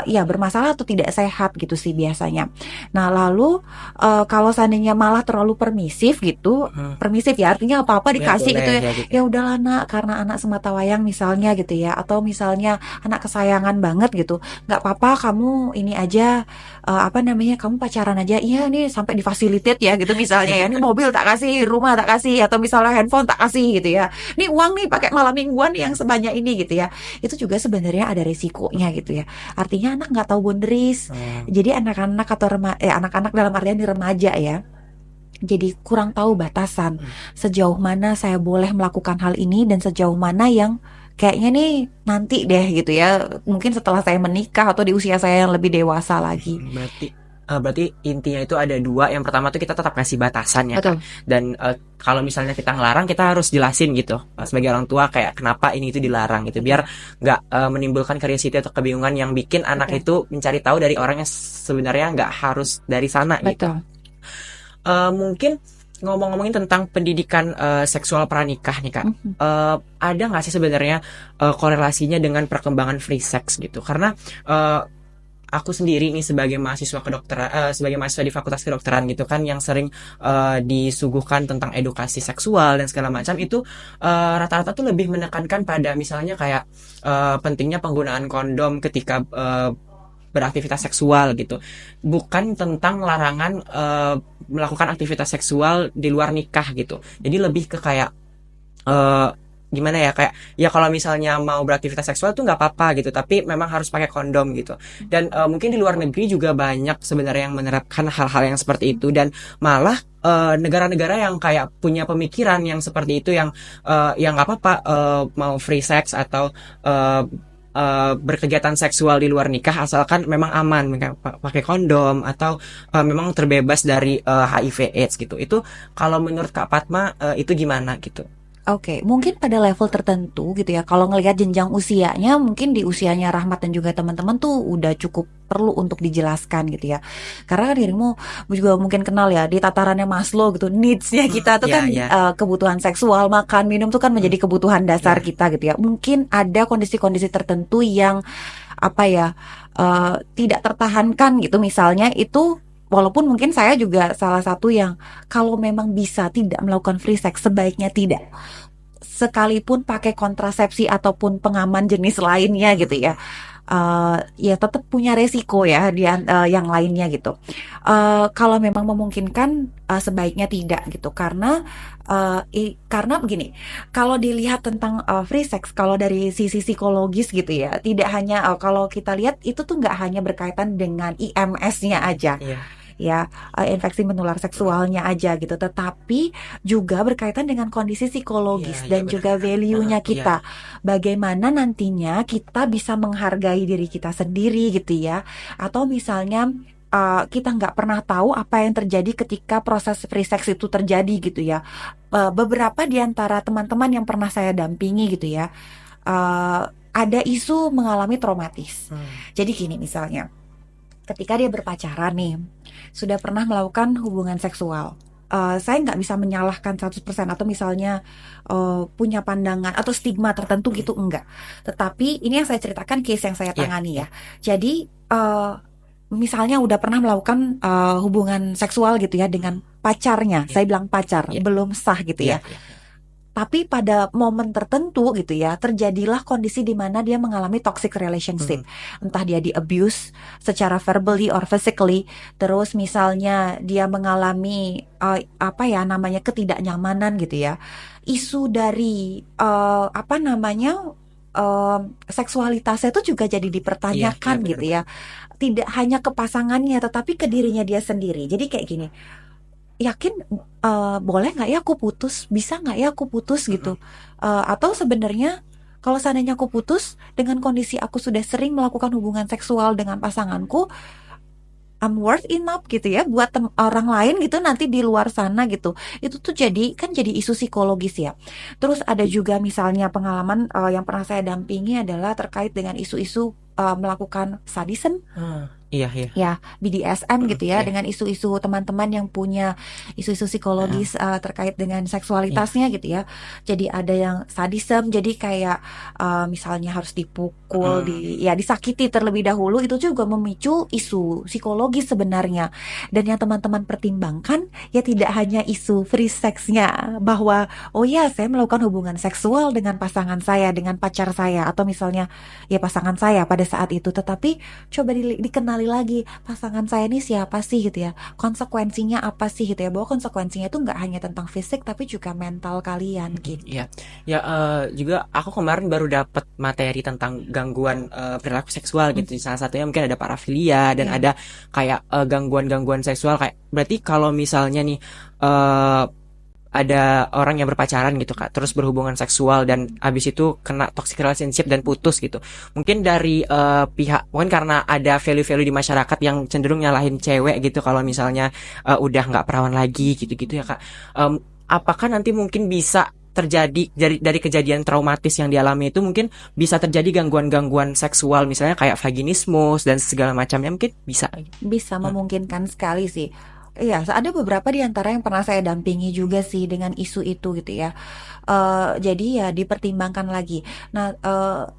Speaker 2: bermasalah atau tidak sehat gitu sih biasanya. Nah lalu kalau seandainya malah terlalu permisif gitu, permisif ya artinya apa-apa dikasih gitu ya, ya udahlah nak, karena anak semata wayang misalnya gitu ya, atau misalnya anak kesayangan banget gitu, nggak apa-apa kamu ini aja, kamu pacaran aja, iya nih sampai difasilitasi ya gitu misalnya ya, ini mobil tak kasih, rumah tak kasih, atau misalnya handphone tak kasih gitu ya, ini uang nih pakai malam mingguan yang sebanyak ini gitu ya. Itu juga sebenarnya ada resikonya gitu ya. Artinya anak nggak tahu boundaries. Jadi anak-anak atau anak-anak dalam artian di remaja ya, jadi kurang tahu batasan sejauh mana saya boleh melakukan hal ini dan sejauh mana yang kayaknya nih nanti deh gitu ya, mungkin setelah saya menikah atau di usia saya yang lebih dewasa lagi.
Speaker 1: Berarti intinya itu ada dua. Yang pertama tuh kita tetap kasih batasan ya.
Speaker 2: Betul.
Speaker 1: Dan kalau misalnya kita ngelarang, kita harus jelasin gitu sebagai orang tua kayak kenapa ini itu dilarang gitu, biar nggak menimbulkan curiosity atau kebingungan yang bikin anak itu mencari tahu dari orang yang sebenarnya nggak harus dari sana.
Speaker 2: Betul.
Speaker 1: Gitu. Mungkin ngomong-ngomongin tentang pendidikan seksual pranikah nih Kak, ada nggak sih sebenarnya korelasinya dengan perkembangan free sex gitu? Karena aku sendiri nih sebagai mahasiswa kedokteran, sebagai mahasiswa di Fakultas Kedokteran gitu kan, yang sering disuguhkan tentang edukasi seksual dan segala macam itu, rata-rata tuh lebih menekankan pada misalnya kayak pentingnya penggunaan kondom ketika beraktivitas seksual gitu, bukan tentang larangan melakukan aktivitas seksual di luar nikah gitu. Jadi lebih ke kayak gimana ya, kayak ya kalau misalnya mau beraktivitas seksual tuh nggak apa-apa gitu, tapi memang harus pakai kondom gitu. Dan mungkin di luar negeri juga banyak sebenarnya yang menerapkan hal-hal yang seperti itu, dan malah negara-negara yang kayak punya pemikiran yang seperti itu, yang nggak apa-apa mau free sex atau eh, berkegiatan seksual di luar nikah asalkan memang aman, pakai kondom atau memang terbebas dari HIV/AIDS gitu. Itu kalau menurut Kak Fatma itu gimana gitu?
Speaker 2: Oke, mungkin pada level tertentu gitu ya. Kalau ngelihat jenjang usianya, mungkin di usianya Rahmat dan juga teman-teman tuh udah cukup perlu untuk dijelaskan gitu ya. Karena kan dirimu juga mungkin kenal ya di tatarannya Maslow gitu, needs-nya kita tuh
Speaker 1: Ya,
Speaker 2: kan
Speaker 1: ya.
Speaker 2: kebutuhan seksual, makan, minum tuh kan menjadi kebutuhan dasar
Speaker 1: Ya.
Speaker 2: kita gitu ya. Mungkin ada kondisi-kondisi tertentu yang apa ya tidak tertahankan gitu, misalnya itu. Walaupun mungkin saya juga salah satu yang kalau memang bisa tidak melakukan free sex sebaiknya tidak, sekalipun pakai kontrasepsi ataupun pengaman jenis lainnya gitu ya. Ya tetap punya resiko ya yang lainnya gitu. Kalau memang memungkinkan sebaiknya tidak gitu, karena begini, kalau dilihat tentang free sex, kalau dari sisi psikologis gitu ya, tidak hanya kalau kita lihat itu tuh nggak hanya berkaitan dengan IMS-nya aja
Speaker 1: Iya.
Speaker 2: ya, infeksi menular seksualnya aja gitu, tetapi juga berkaitan dengan kondisi psikologis
Speaker 1: Iya,
Speaker 2: dan
Speaker 1: benar.
Speaker 2: juga value-nya
Speaker 1: Iya.
Speaker 2: kita. Bagaimana nantinya kita bisa menghargai diri kita sendiri gitu ya. Atau misalnya kita nggak pernah tahu apa yang terjadi ketika proses free sex itu terjadi gitu ya. Beberapa di antara teman-teman yang pernah saya dampingi gitu ya, ada isu mengalami traumatis. Jadi gini misalnya, ketika dia berpacaran nih, sudah pernah melakukan hubungan seksual. Saya nggak bisa menyalahkan 100% atau misalnya punya pandangan atau stigma tertentu gitu, enggak. Tetapi ini yang saya ceritakan case yang saya
Speaker 1: Iya.
Speaker 2: tangani ya. Jadi misalnya udah pernah melakukan hubungan seksual gitu ya dengan pacarnya.
Speaker 1: Iya.
Speaker 2: Saya bilang pacar,
Speaker 1: Iya.
Speaker 2: belum sah gitu
Speaker 1: Iya.
Speaker 2: ya. Tapi pada momen tertentu gitu ya, terjadilah kondisi di mana dia mengalami toxic relationship. Entah dia di abuse secara verbally or physically. Terus misalnya dia mengalami apa ya namanya ketidaknyamanan gitu ya. Isu dari apa namanya seksualitasnya itu juga jadi dipertanyakan
Speaker 1: Iya,
Speaker 2: gitu
Speaker 1: benar-benar.
Speaker 2: ya. Tidak hanya ke pasangannya tetapi ke dirinya dia sendiri. Jadi kayak gini, yakin boleh nggak ya aku putus, bisa nggak ya aku putus gitu. Atau sebenarnya kalau seandainya aku putus dengan kondisi aku sudah sering melakukan hubungan seksual dengan pasanganku, I'm worth enough gitu ya buat orang lain gitu nanti di luar sana gitu. Itu tuh jadi isu psikologis ya. Terus ada juga misalnya pengalaman yang pernah saya dampingi adalah terkait dengan isu-isu melakukan sadism
Speaker 1: Iya, iya.
Speaker 2: ya, BDSM gitu ya,
Speaker 1: Iya.
Speaker 2: dengan isu-isu teman-teman yang punya isu-isu psikologis terkait dengan
Speaker 1: Iya.
Speaker 2: seksualitasnya gitu ya. Jadi ada yang sadism, jadi kayak misalnya harus dipukul, ya disakiti terlebih dahulu, itu juga memicu isu psikologis sebenarnya. Dan yang teman-teman pertimbangkan ya tidak hanya isu free sex-nya, bahwa oh ya saya melakukan hubungan seksual dengan pasangan saya, dengan pacar saya, atau misalnya ya pasangan saya pada saat itu, tetapi coba dikenali lagi pasangan saya ini siapa sih gitu ya, konsekuensinya apa sih gitu ya, bahwa konsekuensinya itu nggak hanya tentang fisik tapi juga mental kalian gitu.
Speaker 1: Iya, ya juga aku kemarin baru dapat materi tentang gangguan perilaku seksual gitu. Salah satunya mungkin ada parafilia dan
Speaker 2: Iya.
Speaker 1: ada kayak gangguan-gangguan seksual, kayak berarti kalau misalnya nih ada orang yang berpacaran gitu Kak, terus berhubungan seksual dan abis itu kena toxic relationship dan putus gitu. Mungkin dari mungkin karena ada value-value di masyarakat yang cenderung nyalahin cewek gitu kalau misalnya udah nggak perawan lagi gitu-gitu ya Kak. Apakah nanti mungkin bisa terjadi dari kejadian traumatis yang dialami itu, mungkin bisa terjadi gangguan-gangguan seksual misalnya kayak vaginismus dan segala macamnya, mungkin bisa.
Speaker 2: Bisa memungkinkan sekali sih. Iya, ada beberapa di antara yang pernah saya dampingi juga sih dengan isu itu gitu ya. Jadi ya dipertimbangkan lagi. Nah,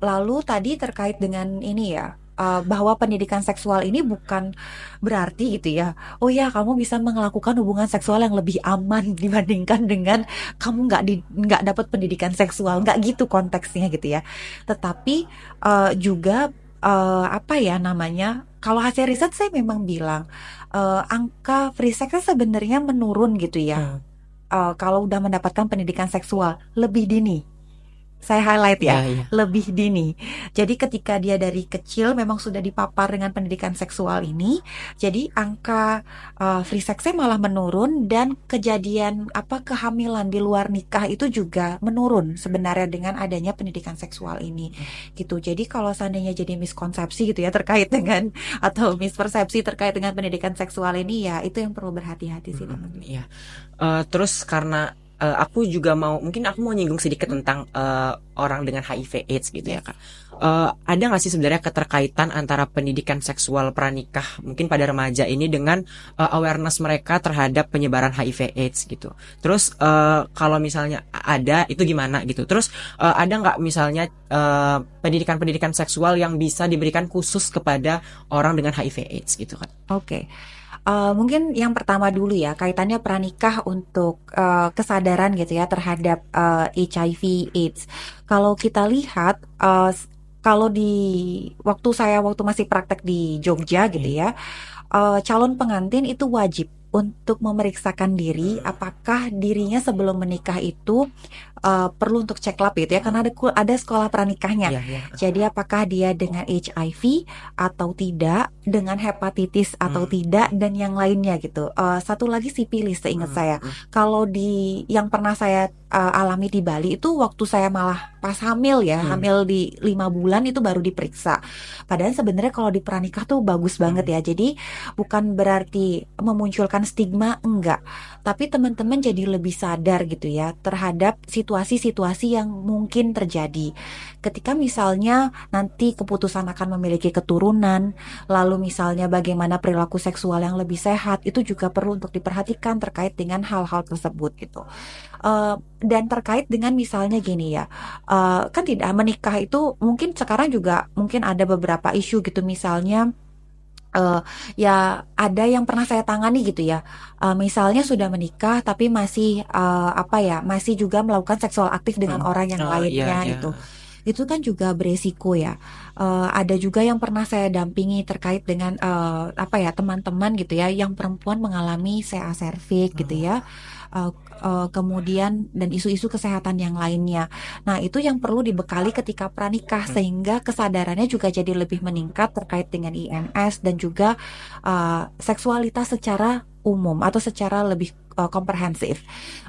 Speaker 2: lalu tadi terkait dengan ini ya, bahwa pendidikan seksual ini bukan berarti gitu ya, oh ya kamu bisa melakukan hubungan seksual yang lebih aman dibandingkan dengan kamu nggak dapat pendidikan seksual, nggak gitu konteksnya gitu ya. Tetapi juga apa ya namanya, kalau hasil riset saya memang bilang angka free sex sebenarnya menurun gitu ya. Kalau udah mendapatkan pendidikan seksual lebih dini saya highlight ya,
Speaker 1: Iya, iya.
Speaker 2: lebih dini. Jadi ketika dia dari kecil memang sudah dipapar dengan pendidikan seksual ini, jadi angka free sex-nya malah menurun dan kejadian kehamilan di luar nikah itu juga menurun sebenarnya dengan adanya pendidikan seksual ini gitu. Jadi kalau seandainya jadi miskonsepsi gitu ya terkait dengan atau mispersepsi terkait dengan pendidikan seksual ini, ya itu yang perlu berhati-hati sih teman-teman.
Speaker 1: Iya. Terus karena aku juga mungkin aku mau nyinggung sedikit tentang orang dengan HIV AIDS gitu ya Kak. Ada nggak sih sebenarnya keterkaitan antara pendidikan seksual pranikah mungkin pada remaja ini dengan awareness mereka terhadap penyebaran HIV AIDS gitu. Terus kalau misalnya ada itu gimana gitu. Terus ada nggak misalnya pendidikan-pendidikan seksual yang bisa diberikan khusus kepada orang dengan HIV AIDS gitu kan?
Speaker 2: Oke. Mungkin yang pertama dulu ya, kaitannya pranikah untuk kesadaran gitu ya terhadap HIV AIDS. Kalau kita lihat, kalau waktu masih praktek di Jogja gitu ya, calon pengantin itu wajib untuk memeriksakan diri apakah dirinya sebelum menikah itu perlu untuk cek lab gitu ya, karena ada sekolah pranikahnya.
Speaker 1: Iya, iya.
Speaker 2: Jadi apakah dia dengan HIV atau tidak, dengan hepatitis atau tidak, dan yang lainnya gitu. Satu lagi sipilis seingat saya. Kalau yang pernah saya alami di Bali itu waktu saya malah pas hamil ya, hamil di 5 bulan itu baru diperiksa. Padahal sebenarnya kalau di pranikah tuh bagus banget ya. Jadi bukan berarti memunculkan stigma, enggak. Tapi teman-teman jadi lebih sadar gitu ya terhadap situasi-situasi yang mungkin terjadi. Ketika misalnya nanti keputusan akan memiliki keturunan, lalu misalnya bagaimana perilaku seksual yang lebih sehat, itu juga perlu untuk diperhatikan terkait dengan hal-hal tersebut gitu. Dan terkait dengan misalnya gini ya, kan tidak menikah itu mungkin sekarang juga mungkin ada beberapa isu gitu, misalnya ya ada yang pernah saya tangani gitu ya, misalnya sudah menikah tapi masih masih juga melakukan seksual aktif dengan orang yang
Speaker 1: Oh, iya,
Speaker 2: lainnya
Speaker 1: iya.
Speaker 2: gitu. Itu kan juga beresiko ya. Ada juga yang pernah saya dampingi terkait dengan teman-teman gitu ya yang perempuan mengalami CA cervix gitu ya. Kemudian dan isu-isu kesehatan yang lainnya. Nah, itu yang perlu dibekali ketika pranikah sehingga kesadarannya juga jadi lebih meningkat terkait dengan IMS dan juga seksualitas secara umum atau secara lebih komprehensif.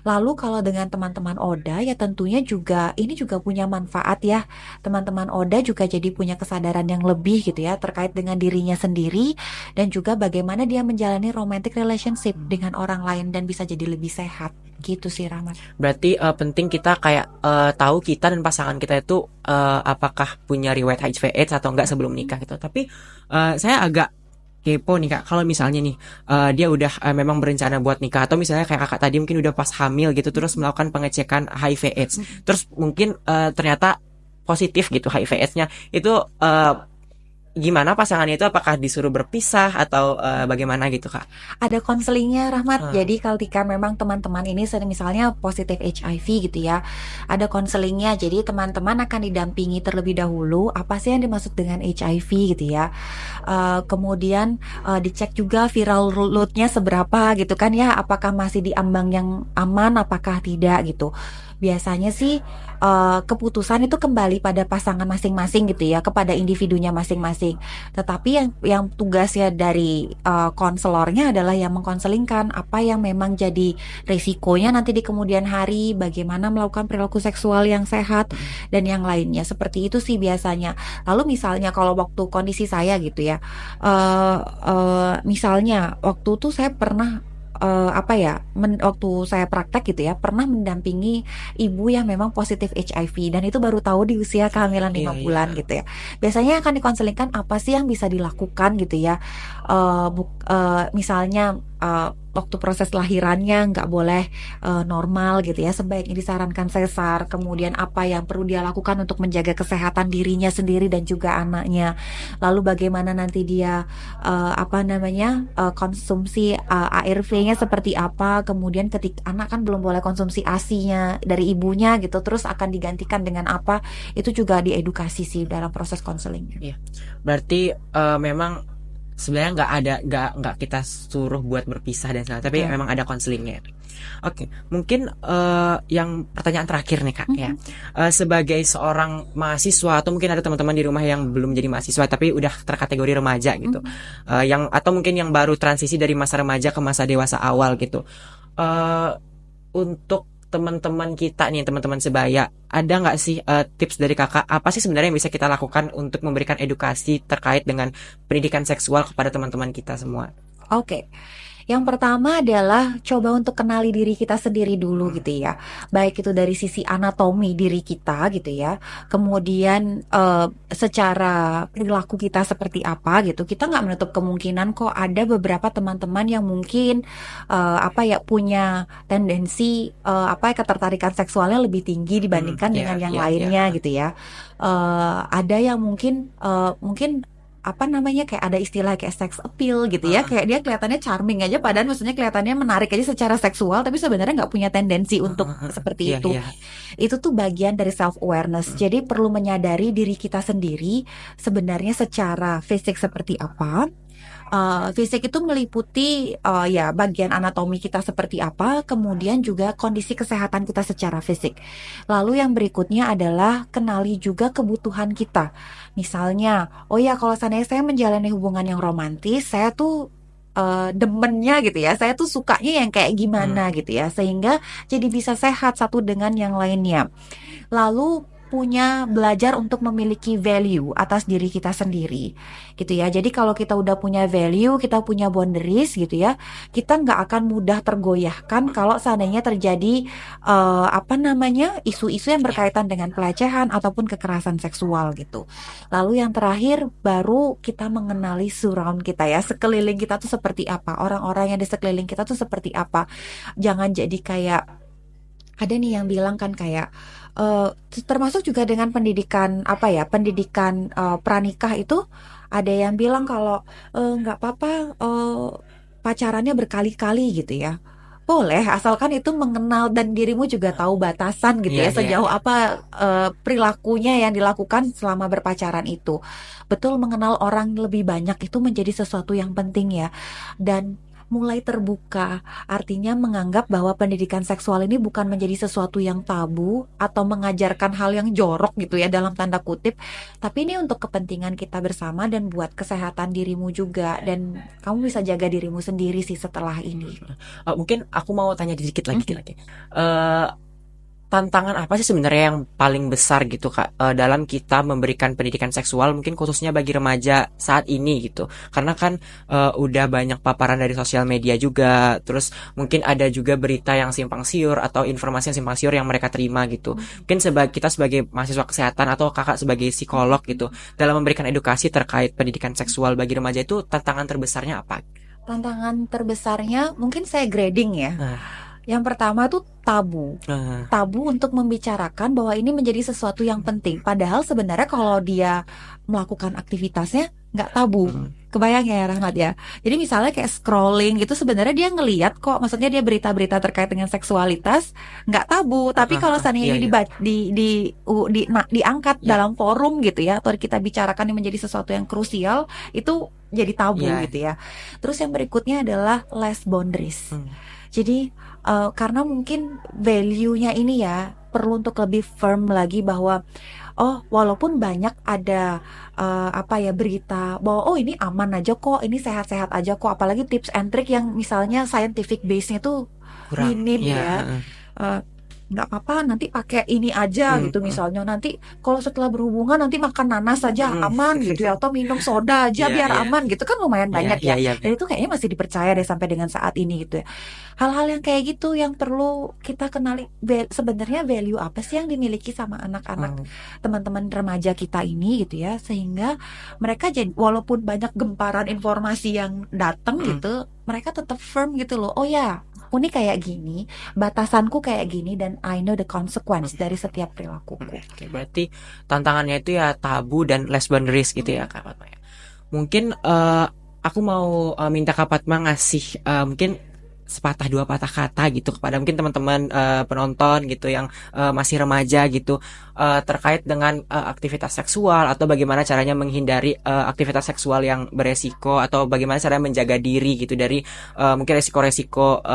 Speaker 2: Lalu kalau dengan teman-teman ODA ya tentunya juga ini juga punya manfaat ya. Teman-teman ODA juga jadi punya kesadaran yang lebih gitu ya terkait dengan dirinya sendiri dan juga bagaimana dia menjalani romantic relationship dengan orang lain dan bisa jadi lebih sehat. Gitu sih Rahmat.
Speaker 1: Berarti penting kita kayak tahu kita dan pasangan kita itu apakah punya riwayat HIV/AIDS atau enggak sebelum nikah gitu. Tapi saya agak kepo nih Kak, kalau misalnya nih dia udah memang berencana buat nikah atau misalnya kayak kakak tadi mungkin udah pas hamil gitu terus melakukan pengecekan HIV/AIDS, terus mungkin ternyata positif gitu HIV/AIDS-nya itu gimana pasangannya itu apakah disuruh berpisah atau bagaimana gitu Kak?
Speaker 2: Ada konselingnya Rahmat. Jadi ketika memang teman-teman ini misalnya positif HIV gitu ya, ada konselingnya. Jadi teman-teman akan didampingi terlebih dahulu apa sih yang dimaksud dengan HIV gitu ya. Kemudian dicek juga viral loadnya seberapa gitu kan ya, apakah masih di ambang yang aman apakah tidak gitu. Biasanya sih keputusan itu kembali pada pasangan masing-masing gitu ya, kepada individunya masing-masing. Tetapi yang tugasnya dari konselornya adalah yang mengkonselingkan apa yang memang jadi resikonya nanti di kemudian hari, bagaimana melakukan perilaku seksual yang sehat dan yang lainnya. Seperti itu sih biasanya. Lalu misalnya kalau waktu kondisi saya gitu ya, misalnya waktu itu saya pernah waktu saya praktek gitu ya, pernah mendampingi ibu yang memang positif HIV dan itu baru tahu di usia kehamilan 5
Speaker 1: Iya,
Speaker 2: bulan
Speaker 1: iya.
Speaker 2: gitu ya. Biasanya akan dikonselingkan apa sih yang bisa dilakukan gitu ya. Misalnya waktu proses lahirannya nggak boleh normal gitu ya, sebaiknya disarankan sesar. Kemudian apa yang perlu dia lakukan untuk menjaga kesehatan dirinya sendiri dan juga anaknya. Lalu bagaimana nanti dia konsumsi ARV-nya seperti apa. Kemudian ketika anak kan belum boleh konsumsi ASI-nya dari ibunya gitu, terus akan digantikan dengan apa, itu juga diedukasi sih dalam proses konselingnya.
Speaker 1: Iya. Berarti memang sebenarnya nggak kita suruh buat berpisah dan segala, tapi
Speaker 2: Betul.
Speaker 1: memang ada konselingnya. Oke, mungkin yang pertanyaan terakhir nih Kak ya. Sebagai seorang mahasiswa atau mungkin ada teman-teman di rumah yang belum jadi mahasiswa tapi udah terkategori remaja gitu. Yang atau mungkin yang baru transisi dari masa remaja ke masa dewasa awal gitu. eh untuk teman-teman kita nih, teman-teman sebaya, ada nggak sih tips dari kakak apa sih sebenarnya yang bisa kita lakukan untuk memberikan edukasi terkait dengan pendidikan seksual kepada teman-teman kita semua?
Speaker 2: Oke. Yang pertama adalah coba untuk kenali diri kita sendiri dulu gitu ya. Baik itu dari sisi anatomi diri kita gitu ya. Kemudian secara perilaku kita seperti apa gitu. Kita nggak menutup kemungkinan kok ada beberapa teman-teman yang mungkin punya tendensi ketertarikan seksualnya lebih tinggi dibandingkan dengan yang lainnya gitu ya. Ada yang mungkin kayak ada istilah kayak sex appeal gitu ya, kayak dia kelihatannya charming aja padahal maksudnya kelihatannya menarik aja secara seksual tapi sebenarnya nggak punya tendensi untuk seperti
Speaker 1: Iya,
Speaker 2: itu.
Speaker 1: iya.
Speaker 2: Itu tuh bagian dari self awareness. Jadi perlu menyadari diri kita sendiri sebenarnya secara fisik seperti apa. Fisik itu meliputi ya bagian anatomi kita seperti apa, kemudian juga kondisi kesehatan kita secara fisik. Lalu yang berikutnya adalah kenali juga kebutuhan kita. Misalnya, oh ya kalau seandainya saya menjalani hubungan yang romantis, saya tuh demennya gitu ya, saya tuh sukanya yang kayak gimana gitu ya, sehingga jadi bisa sehat satu dengan yang lainnya. Lalu belajar untuk memiliki value atas diri kita sendiri gitu ya. Jadi kalau kita udah punya value, kita punya boundaries gitu ya, kita nggak akan mudah tergoyahkan kalau seandainya terjadi isu-isu yang berkaitan dengan pelecehan ataupun kekerasan seksual gitu. Lalu yang terakhir baru kita mengenali surround kita ya, sekeliling kita tuh seperti apa, orang-orang yang di sekeliling kita tuh seperti apa. Jangan jadi kayak ada nih yang bilang kan kayak termasuk juga dengan pendidikan pranikah itu ada yang bilang kalau nggak apa-apa pacarannya berkali-kali gitu ya. Boleh asalkan itu mengenal dan dirimu juga tahu batasan gitu
Speaker 1: Iya,
Speaker 2: ya,
Speaker 1: iya,
Speaker 2: sejauh
Speaker 1: iya.
Speaker 2: apa perilakunya yang dilakukan selama berpacaran itu. Betul, mengenal orang lebih banyak itu menjadi sesuatu yang penting ya. Dan mulai terbuka, artinya menganggap bahwa pendidikan seksual ini bukan menjadi sesuatu yang tabu atau mengajarkan hal yang jorok gitu ya dalam tanda kutip, tapi ini untuk kepentingan kita bersama dan buat kesehatan dirimu juga, dan kamu bisa jaga dirimu sendiri sih setelah ini.
Speaker 1: Mungkin aku mau tanya dikit lagi. Eh, Tantangan apa sih sebenarnya yang paling besar gitu Kak, dalam kita memberikan pendidikan seksual mungkin khususnya bagi remaja saat ini gitu. Karena kan udah banyak paparan dari sosial media juga, terus mungkin ada juga berita yang simpang siur atau informasi yang simpang siur yang mereka terima gitu. Mungkin kita sebagai mahasiswa kesehatan atau Kakak sebagai psikolog gitu, dalam memberikan edukasi terkait pendidikan seksual bagi remaja itu tantangan terbesarnya apa?
Speaker 2: Tantangan terbesarnya mungkin saya grading ya.
Speaker 1: Nah,
Speaker 2: Yang pertama tuh tabu. Tabu untuk membicarakan bahwa ini menjadi sesuatu yang penting. Padahal sebenarnya kalau dia melakukan aktivitasnya nggak tabu. Kebayang ya Rahmat ya. Jadi misalnya kayak scrolling gitu sebenarnya dia ngeliat kok. Maksudnya dia berita-berita terkait dengan seksualitas nggak tabu. Tapi kalau seandainya
Speaker 1: iya,
Speaker 2: ini
Speaker 1: iya.
Speaker 2: diangkat
Speaker 1: Ya,
Speaker 2: dalam forum gitu ya, atau kita bicarakan ini menjadi sesuatu yang krusial, itu jadi tabu
Speaker 1: ya.
Speaker 2: gitu ya. Terus yang berikutnya adalah less boundaries. Jadi karena mungkin value-nya ini ya perlu untuk lebih firm lagi bahwa walaupun banyak ada berita bahwa ini aman aja kok, ini sehat-sehat aja kok, apalagi tips and trick yang misalnya scientific base-nya tuh
Speaker 1: Kurang.
Speaker 2: minim ya. Eh, nggak apa-apa nanti pakai ini aja gitu, misalnya nanti kalau setelah berhubungan nanti makan nanas saja aman gitu ya, atau minum soda aja biar aman gitu, kan lumayan banyak ya.
Speaker 1: Iya.
Speaker 2: Dan itu kayaknya masih dipercaya deh sampai dengan saat ini gitu ya. Hal-hal yang kayak gitu yang perlu kita kenali, sebenarnya value apa sih yang dimiliki sama anak-anak teman-teman remaja kita ini gitu ya, sehingga mereka jadi walaupun banyak gemparan informasi yang datang gitu, mereka tetap firm gitu loh. Oh ya, aku nih kayak gini, batasanku kayak gini, dan I know the consequence dari setiap perilakuku.
Speaker 1: Oke, berarti tantangannya itu ya tabu dan less boundaries gitu ya Kak Fatma ya. Mungkin aku mau minta Kak Fatma ngasih mungkin sepatah dua patah kata gitu kepada mungkin teman-teman penonton gitu yang masih remaja gitu, terkait dengan aktivitas seksual atau bagaimana caranya menghindari aktivitas seksual yang beresiko, atau bagaimana caranya menjaga diri gitu dari mungkin resiko-resiko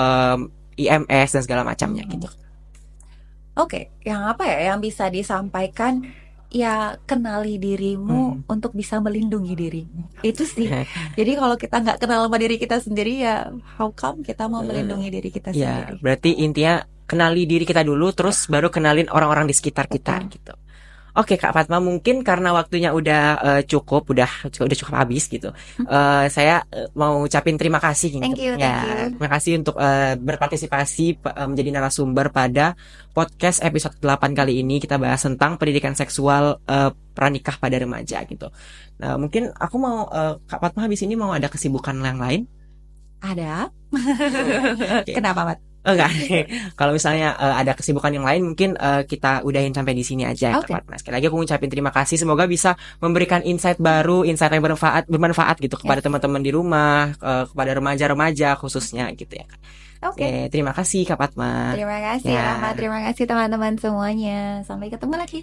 Speaker 1: IMS dan segala macamnya gitu.
Speaker 2: Oke, yang apa ya yang bisa disampaikan ya kenali dirimu untuk bisa melindungi dirimu. Itu sih. Jadi kalau kita nggak kenal sama diri kita sendiri ya how come kita mau melindungi diri kita
Speaker 1: Ya,
Speaker 2: sendiri?
Speaker 1: berarti intinya kenali diri kita dulu, terus baru kenalin orang-orang di sekitar kita
Speaker 2: Betul.
Speaker 1: gitu. Oke Kak Fatma, mungkin karena waktunya udah cukup habis gitu. Saya mau ucapin terima kasih gitu.
Speaker 2: Thank you, thank
Speaker 1: Ya,
Speaker 2: you.
Speaker 1: terima kasih untuk berpartisipasi menjadi narasumber pada podcast episode 8 kali ini. Kita bahas tentang pendidikan seksual pranikah pada remaja gitu. Nah, mungkin aku mau Kak Fatma habis ini mau ada kesibukan yang lain?
Speaker 2: Ada?
Speaker 1: Oke.
Speaker 2: Kenapa, Mat?
Speaker 1: Oh, enggak. Kalau misalnya ada kesibukan yang lain, mungkin kita udahin sampai di sini aja ya, Kak
Speaker 2: Oke.
Speaker 1: Fatma. Sekali lagi aku ngucapin terima kasih. Semoga bisa memberikan insight baru, insight yang bermanfaat gitu kepada
Speaker 2: Yes.
Speaker 1: teman-teman di rumah, kepada remaja-remaja khususnya gitu ya.
Speaker 2: Oke.
Speaker 1: Oke, terima kasih Kak Fatma.
Speaker 2: Terima kasih,
Speaker 1: Ya.
Speaker 2: Rahmat. Terima kasih teman-teman semuanya. Sampai ketemu lagi.